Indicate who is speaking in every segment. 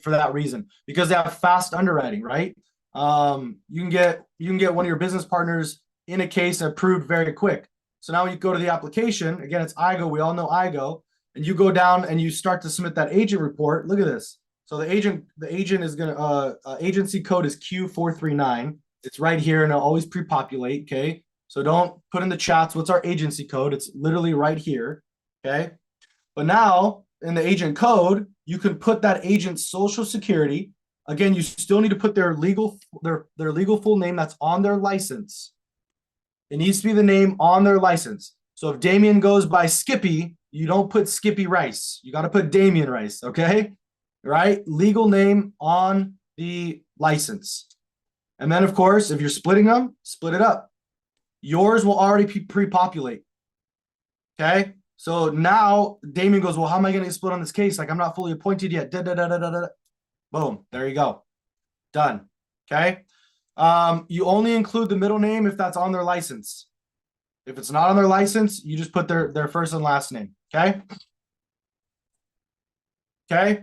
Speaker 1: for that reason, because they have fast underwriting, right? You can get one of your business partners in a case approved very quick. So now when you go to the application, again, it's IGO. We all know IGO, and you go down and you start to submit that agent report. Look at this. So the agent is gonna agency code is Q439. It's right here, and it'll always pre-populate. Okay, so don't put in the chats what's our agency code. It's literally right here. Okay, but now in the agent code, you can put that agent's social security. Again, you still need to put their legal full name that's on their license. It needs to be the name on their license. So if Damian goes by Skippy, you don't put Skippy Rice. You got to put Damian Rice, okay? Right? Legal name on the license. And then, of course, if you're splitting them, split it up. Yours will already pre-populate, okay? So now Damian goes, well, how am I going to get split on this case? Like, I'm not fully appointed yet. Da, da, da, da, da, da. Boom. There you go. Done. Okay. You only include the middle name if that's on their license. If it's not on their license, you just put their first and last name. Okay. Okay.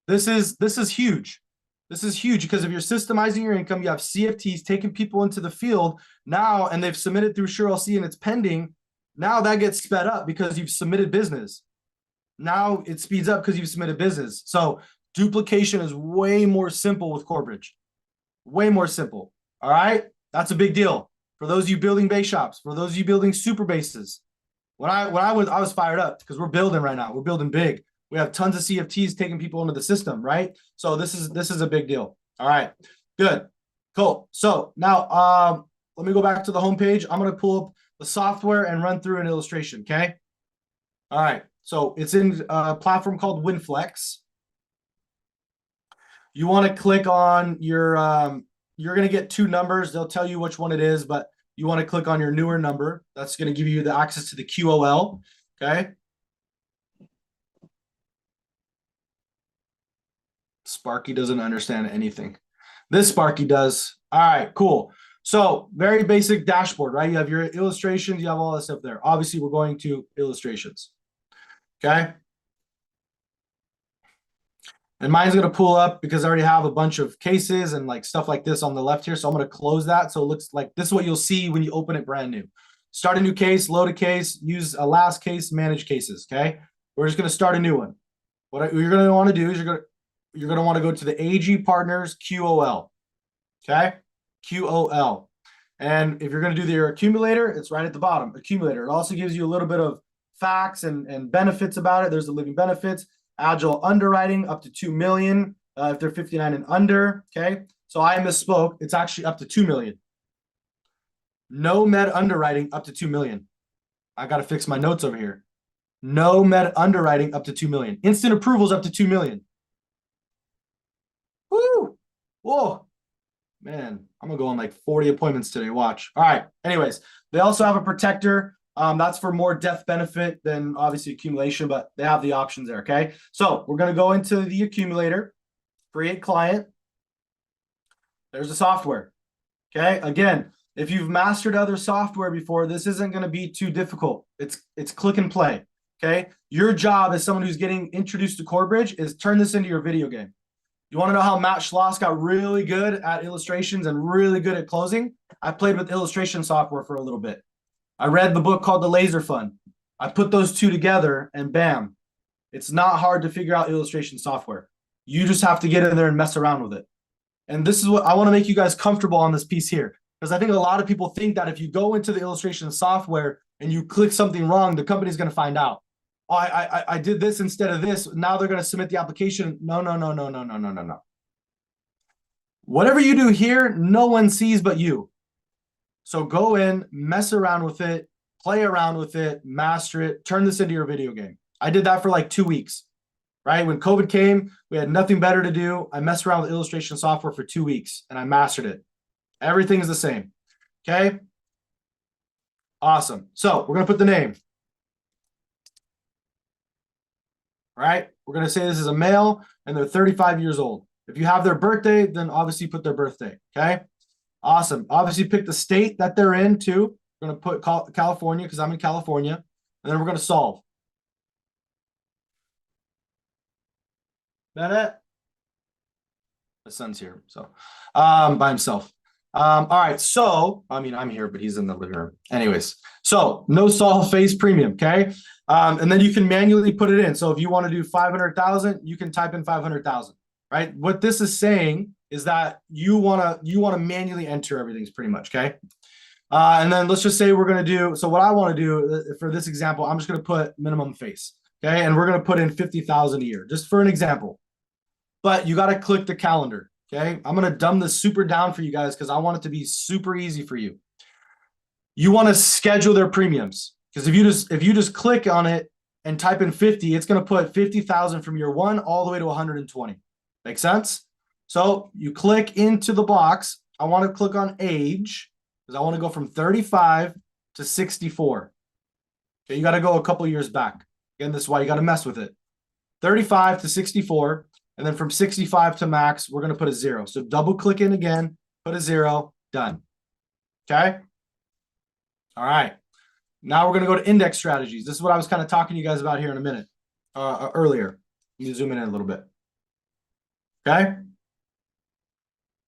Speaker 1: This is huge. This is huge because if you're systemizing your income, you have CFTs taking people into the field now, and they've submitted through SureLC and it's pending. Now that gets sped up because you've submitted business. Now it speeds up because you've submitted business. So duplication is way more simple with Corebridge. Way more simple. All right. That's a big deal. For those of you building base shops, for those of you building super bases. I was fired up because we're building right now. We're building big. We have tons of CFTs taking people into the system, right? So this is a big deal. All right. Good. Cool. So now let me go back to the homepage. I'm going to pull up the software and run through an illustration. Okay. All right. So it's in a platform called WinFlex. You want to click on your, you're going to get two numbers. They'll tell you which one it is, but you want to click on your newer number. That's going to give you the access to the QOL. Okay. Sparky doesn't understand anything. This Sparky does. All right, cool. So very basic dashboard, right? You have your illustrations. You have all this stuff there. Obviously, we're going to illustrations. Okay. And mine's going to pull up because I already have a bunch of cases and like stuff like this on the left here. So I'm going to close that. So it looks like this is what you'll see when you open it brand new. Start a new case, load a case, use a last case, manage cases. Okay. We're just going to start a new one. What you're going to want to do is you're going to want to go to the AG Partners QOL. Okay. QOL. And if you're going to do your accumulator, it's right at the bottom. Accumulator. It also gives you a little bit of facts and benefits about it. There's the living benefits. Agile underwriting up to 2 million if they're 59 and under. Okay. So I misspoke. It's actually up to 2 million. No med underwriting up to 2 million. I got to fix my notes over here. No med underwriting up to 2 million. Instant approvals up to 2 million. Woo! Whoa. Man, I'm going to go on like 40 appointments today. Watch. All right. Anyways, they also have a protector. That's for more death benefit than obviously accumulation, but they have the options there. Okay. So we're going to go into the accumulator, create client. There's the software. Okay. Again, if you've mastered other software before, this isn't going to be too difficult. It's click and play. Okay. Your job as someone who's getting introduced to Corebridge is turn this into your video game. You want to know how Matt Schloss got really good at illustrations and really good at closing? I played with illustration software for a little bit. I read the book called The Laser Fund. I put those two together and bam, it's not hard to figure out illustration software. You just have to get in there and mess around with it. And this is what I want to make you guys comfortable on this piece here. Because I think a lot of people think that if you go into the illustration software and you click something wrong, the company's going to find out. Oh, I did this instead of this. Now they're going to submit the application. No. Whatever you do here, no one sees but you. So go in, mess around with it, play around with it, master it, turn this into your video game. I did that for like 2 weeks, right? When COVID came, we had nothing better to do. I messed around with illustration software for 2 weeks and I mastered it. Everything is the same. Okay. Awesome. So we're going to put the name. All right. We're going to say this is a male and they're 35 years old. If you have their birthday, then obviously put their birthday. Okay. Awesome. Obviously pick the state that they're in too. We're going to put California because I'm in California. And then we're going to solve. That it? My son's here, so by himself. All right, so I mean I'm here, but he's in the living room. Anyways, so no solve phase premium, okay? And then you can manually put it in. So if you want to do 500,000, you can type in 500,000, right? What this is saying is that you wanna manually enter everything's pretty much, okay? And then let's just say we're gonna do. So what I want to do for this example, I'm just gonna put minimum face, okay? And we're gonna put in 50,000 a year, just for an example. But you got to click the calendar. Okay. I'm going to dumb this super down for you guys because I want it to be super easy for you. You want to schedule their premiums because if you just click on it and type in 50, it's going to put 50,000 from year one all the way to 120. Make sense? So you click into the box. I want to click on age because I want to go from 35 to 64. Okay. You got to go a couple years back. Again, this is why you got to mess with it. 35 to 64. And then from 65 to max, we're going to put a 0. So double click in again, put a 0, done. Okay. All right. Now we're going to go to index strategies. This is what I was kind of talking to you guys about here in a minute earlier. Let me zoom in a little bit. Okay.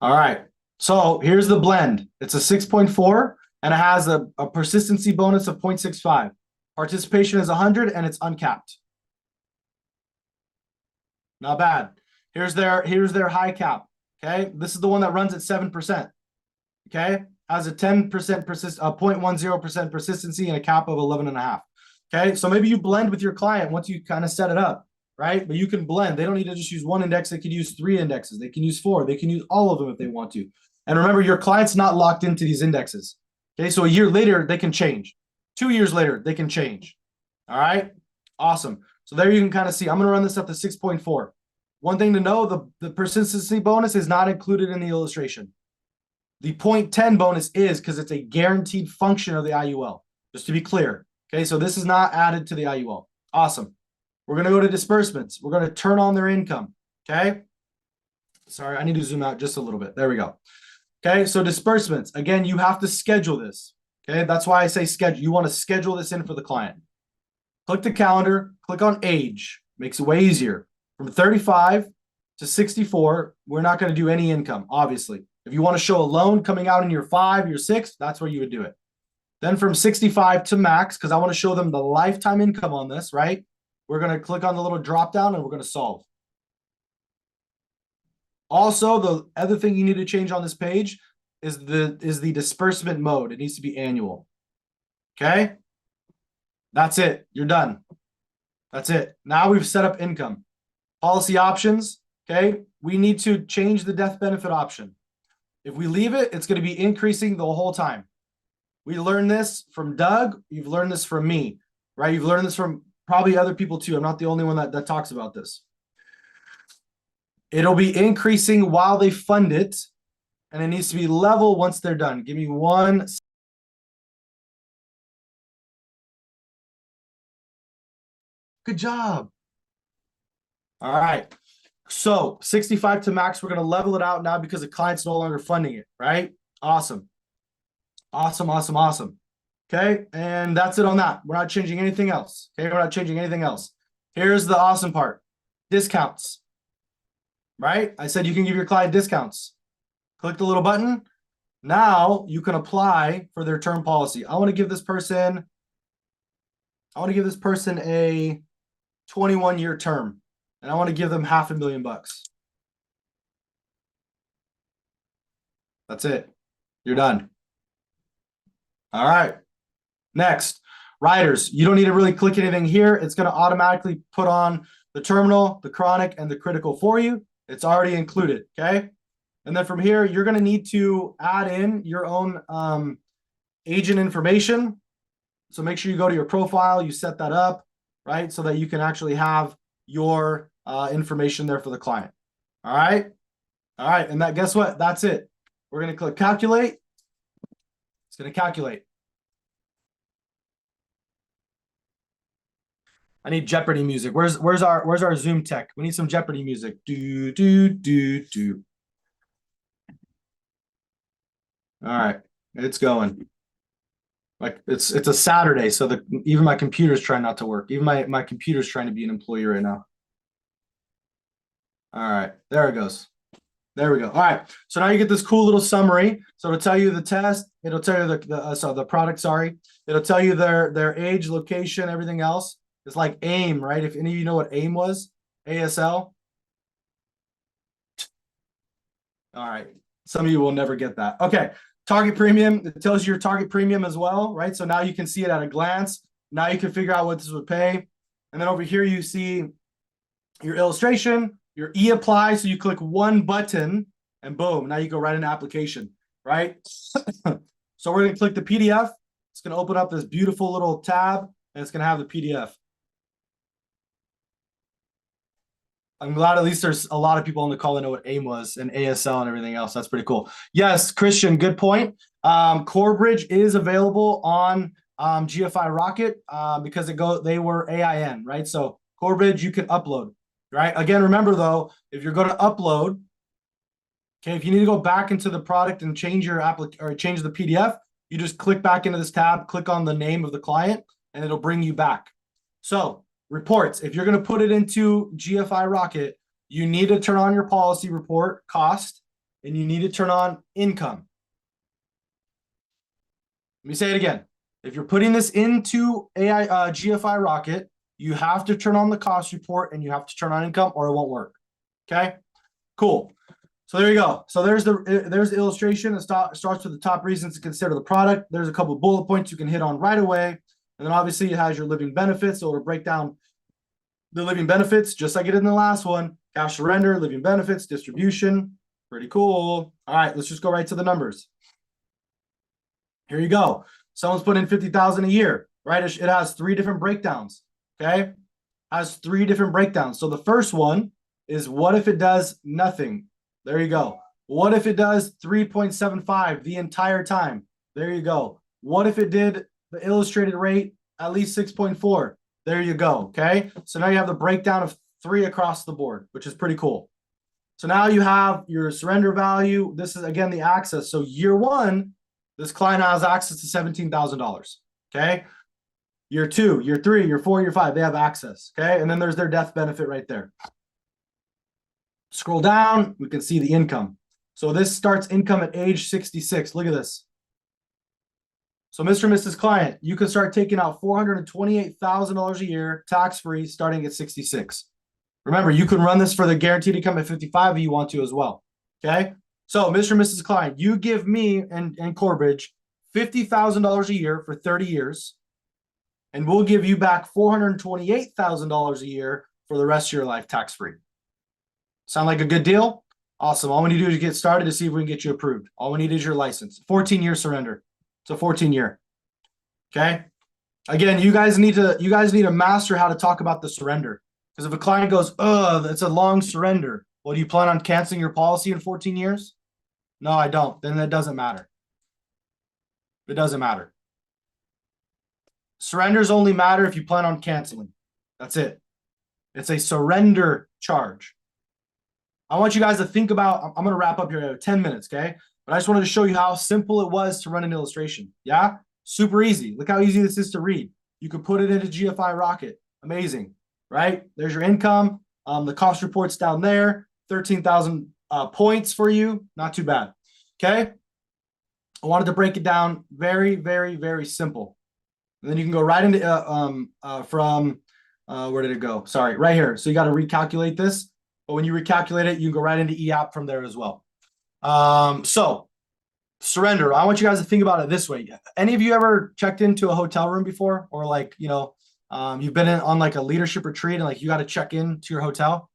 Speaker 1: All right. So here's the blend. It's a 6.4 and it has a persistency bonus of 0.65. Participation is 100 and it's uncapped. Not bad. Here's their high cap. Okay. This is the one that runs at 7%. Okay. Has a 10% 0.10% persistency and a cap of 11.5. Okay. So maybe you blend with your client once you kind of set it up, right? But you can blend. They don't need to just use one index. They could use 3 indexes. They can use 4. They can use all of them if they want to. And remember, your client's not locked into these indexes. Okay. So a year later, they can change. 2 years later, they can change. All right. Awesome. So there you can kind of see, I'm going to run this up to 6.4. One thing to know, the persistency bonus is not included in the illustration. The 0.10 bonus is because it's a guaranteed function of the IUL, just to be clear. Okay, so this is not added to the IUL. Awesome. We're going to go to disbursements. We're going to turn on their income. Okay. Sorry, I need to zoom out just a little bit. There we go. Okay, so disbursements. Again, you have to schedule this. Okay, that's why I say schedule. You want to schedule this in for the client. Click the calendar, click on age. Makes it way easier. From 35 to 64, we're not going to do any income, obviously. If you want to show a loan coming out in year 5, year 6, that's where you would do it. Then from 65 to max, because I want to show them the lifetime income on this, right? We're going to click on the little drop down and we're going to solve. Also, the other thing you need to change on this page is the disbursement mode. It needs to be annual. Okay? That's it. You're done. That's it. Now we've set up income. Policy options. Okay? We need to change the death benefit option. If we leave it, it's going to be increasing the whole time. We learned this from Doug. You've learned this from me, right? You've learned this from probably other people too. I'm not the only one that talks about this. It'll be increasing while they fund it, and it needs to be level once they're done. Give me one. Good job. All right. So 65 to max, we're going to level it out now because the client's no longer funding it, right? Awesome. Awesome, awesome, awesome. Okay, and that's it on that. We're not changing anything else. Okay, we're not changing anything else. Here's the awesome part. Discounts. Right? I said you can give your client discounts. Click the little button. Now you can apply for their term policy. I want to give this person a 21-year term, and I want to give them $500,000. That's it. You're done. All right. Next, riders. You don't need to really click anything here. It's going to automatically put on the terminal, the chronic, and the critical for you. It's already included, okay? And then from here, you're going to need to add in your own agent information. So make sure you go to your profile, you set that up, right? So that you can actually have your information there for the client. All right? All right, and guess what? That's it. We're going to click calculate. It's going to calculate. I need Jeopardy music. Where's our Zoom tech? We need some Jeopardy music. Do do do do. All right, it's going. Like it's a Saturday, so even my computer's trying not to work. Even my computer's trying to be an employee right now. All right, there it goes. There we go. All right. So now you get this cool little summary. So it'll tell you the test. It'll tell you the product. Sorry. It'll tell you their age, location, everything else. It's like AIM, right? If any of you know what AIM was, ASL. All right. Some of you will never get that. Okay. Target premium. It tells you your target premium as well, right? So now you can see it at a glance. Now you can figure out what this would pay. And then over here, you see your illustration, your e-apply. So you click one button and boom, now you go right into application, right? So we're going to click the PDF. It's going to open up this beautiful little tab and it's going to have the PDF. I'm glad at least there's a lot of people on the call that know what AIM was and ASL and everything else. That's pretty cool. Yes, Christian, good point. Corebridge is available on GFI Rocket because they were AIN, right? So Corebridge, you can upload, right? Again, remember though, if you're going to upload, okay, if you need to go back into the product and change your or change the PDF, you just click back into this tab, click on the name of the client, and it'll bring you back. So reports, if you're going to put it into GFI Rocket, you need to turn on your policy report cost, and you need to turn on income. Let me say it again. If you're putting this into GFI Rocket, you have to turn on the cost report and you have to turn on income or it won't work. Okay, cool. So there you go. So there's the illustration. It starts with the top reasons to consider the product. There's a couple of bullet points you can hit on right away. And then obviously it has your living benefits. So it'll break down the living benefits, just like it did in the last one. Cash surrender, living benefits, distribution. Pretty cool. All right, let's just go right to the numbers. Here you go. Someone's put in $50,000 a year, right? It has 3 different breakdowns, okay? Has 3 different breakdowns. So the first one is what if it does nothing? There you go. What if it does 3.75 the entire time? There you go. What if it did the illustrated rate at least 6.4? There you go, okay? So now you have the breakdown of 3 across the board, which is pretty cool. So now you have your surrender value. This is, again, the access. So year 1, this client has access to $17,000, okay? Year 2, year 3, year 4, year 5, they have access, okay? And then there's their death benefit right there. Scroll down, we can see the income. So this starts income at age 66. Look at this. So Mr. and Mrs. Client, you can start taking out $428,000 a year, tax-free, starting at 66. Remember, you can run this for the guaranteed income at 55 if you want to as well, okay? So Mr. and Mrs. Client, you give me and Corebridge $50,000 a year for 30 years, and we'll give you back $428,000 a year for the rest of your life tax-free. Sound like a good deal? Awesome. All we need to do is get started to see if we can get you approved. All we need is your license. 14-year surrender. It's a 14-year. Okay. Again, you guys need to master how to talk about the surrender. Because if a client goes, "Oh, that's a long surrender," well, do you plan on canceling your policy in 14 years? No, I don't. Then that doesn't matter. It doesn't matter. Surrenders only matter if you plan on canceling. That's it. It's a surrender charge. I want you guys to think about, I'm going to wrap up here in 10 minutes, okay? But I just wanted to show you how simple it was to run an illustration. Yeah? Super easy. Look how easy this is to read. You can put it into GFI Rocket. Amazing, right? There's your income. The cost report's down there. 13,000 points for you. Not too bad, okay? I wanted to break it down very, very, very simple. And then you can go right into, where did it go? Sorry, right here. So you got to recalculate this. But when you recalculate it, you can go right into eApp from there as well. So surrender. I want you guys to think about it this way. Any of you ever checked into a hotel room before? Or like, you've been on like a leadership retreat and like you got to check in to your hotel?